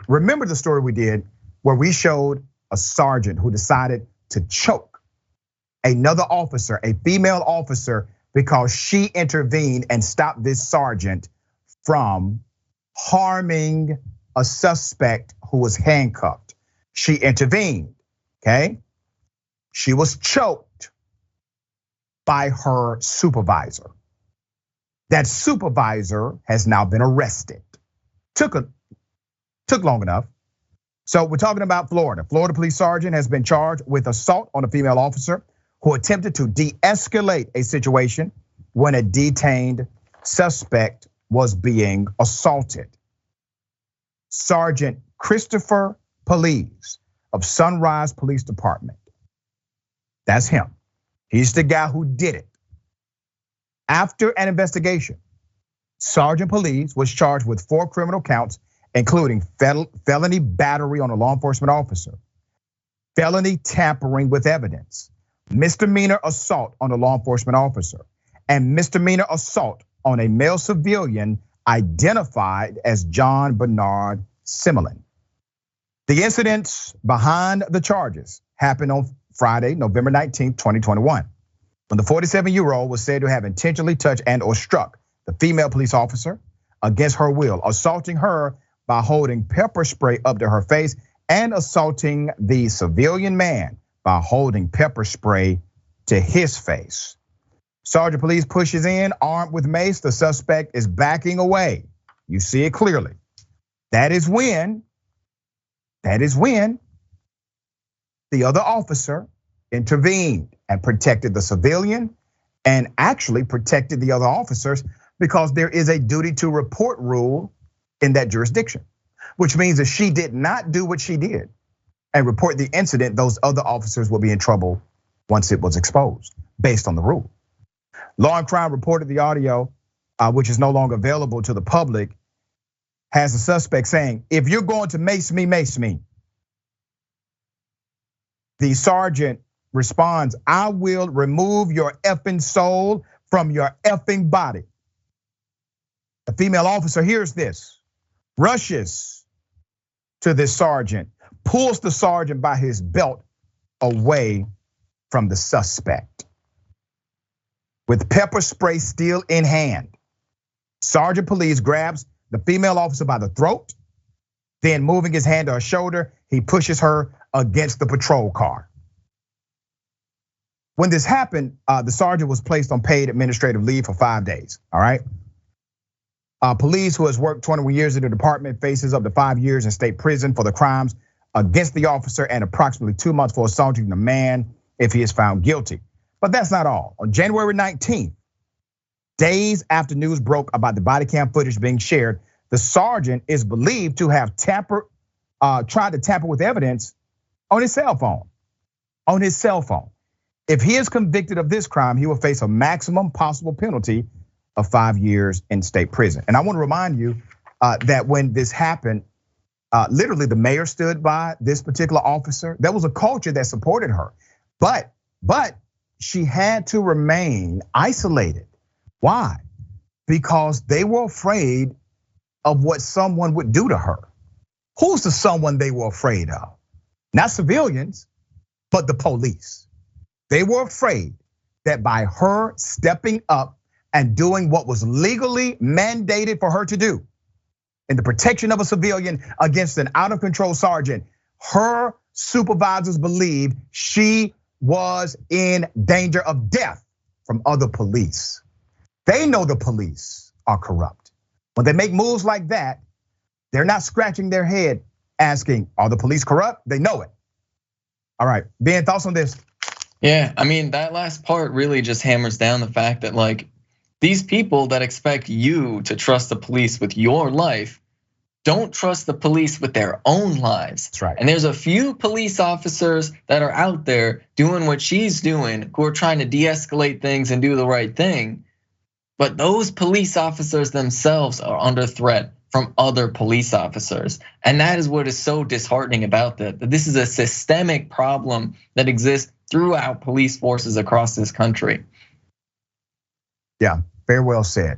remember the story we did where we showed a sergeant who decided to choke another officer, a female officer, because she intervened and stopped this sergeant from harming a suspect who was handcuffed. She intervened, okay? She was choked by her supervisor. That supervisor has now been arrested. Took long enough. So we're talking about Florida. Florida police sergeant has been charged with assault on a female officer who attempted to de-escalate a situation when a detained suspect was being assaulted. Sergeant Christopher Pullease of Sunrise Police Department. That's him. He's the guy who did it. After an investigation, Sergeant Pullease was charged with 4 criminal counts, including felony battery on a law enforcement officer, felony tampering with evidence, misdemeanor assault on a law enforcement officer, and misdemeanor assault on a male civilian identified as Jean Bernard Similien. The incidents behind the charges happened on Friday, November 19th, 2021. When the 47-year-old was said to have intentionally touched and or struck the female police officer against her will, assaulting her by holding pepper spray up to her face and assaulting the civilian man by holding pepper spray to his face. Sergeant Pullease pushes in, armed with mace. The suspect is backing away. You see it clearly. That is when the other officer intervened and protected the civilian and actually protected the other officers, because there is a duty to report rule in that jurisdiction, which means if she did not do what she did and report the incident, those other officers will be in trouble once it was exposed based on the rule. Law and Crime reported the audio, which is no longer available to the public, has the suspect saying, "If you're going to mace me, mace me." The sergeant responds, "I will remove your effing soul from your effing body." The female officer hears this, rushes to this sergeant, pulls the sergeant by his belt away from the suspect. With pepper spray still in hand, Sergeant Pullease grabs the female officer by the throat, then moving his hand to her shoulder, he pushes her against the patrol car. When this happened, the sergeant was placed on paid administrative leave for 5 days, all right? Pullease, who has worked 21 years in the department, faces up to 5 years in state prison for the crimes against the officer and approximately 2 months for assaulting the man if he is found guilty. But that's not all. On January 19th, days after news broke about the body cam footage being shared, the sergeant is believed to have tried to tamper with evidence on his cell phone. If he is convicted of this crime, he will face a maximum possible penalty of 5 years in state prison. And I want to remind you that when this happened, literally the mayor stood by this particular officer. There was a culture that supported her, but she had to remain isolated. Why? Because they were afraid of what someone would do to her. Who's the someone they were afraid of? Not civilians, but the police. They were afraid that by her stepping up and doing what was legally mandated for her to do in the protection of a civilian against an out of control sergeant, her supervisors believed she was in danger of death from other police. They know the police are corrupt. When they make moves like that, they're not scratching their head asking, are the police corrupt? They know it. All right, Ben, thoughts on this? Yeah, I mean, that last part really just hammers down the fact that like these people that expect you to trust the police with your life don't trust the police with their own lives. That's right. And there's a few police officers that are out there doing what she's doing, who are trying to de-escalate things and do the right thing. But those police officers themselves are under threat from other police officers. And that is what is so disheartening about that this is a systemic problem that exists throughout police forces across this country. Yeah, very well said.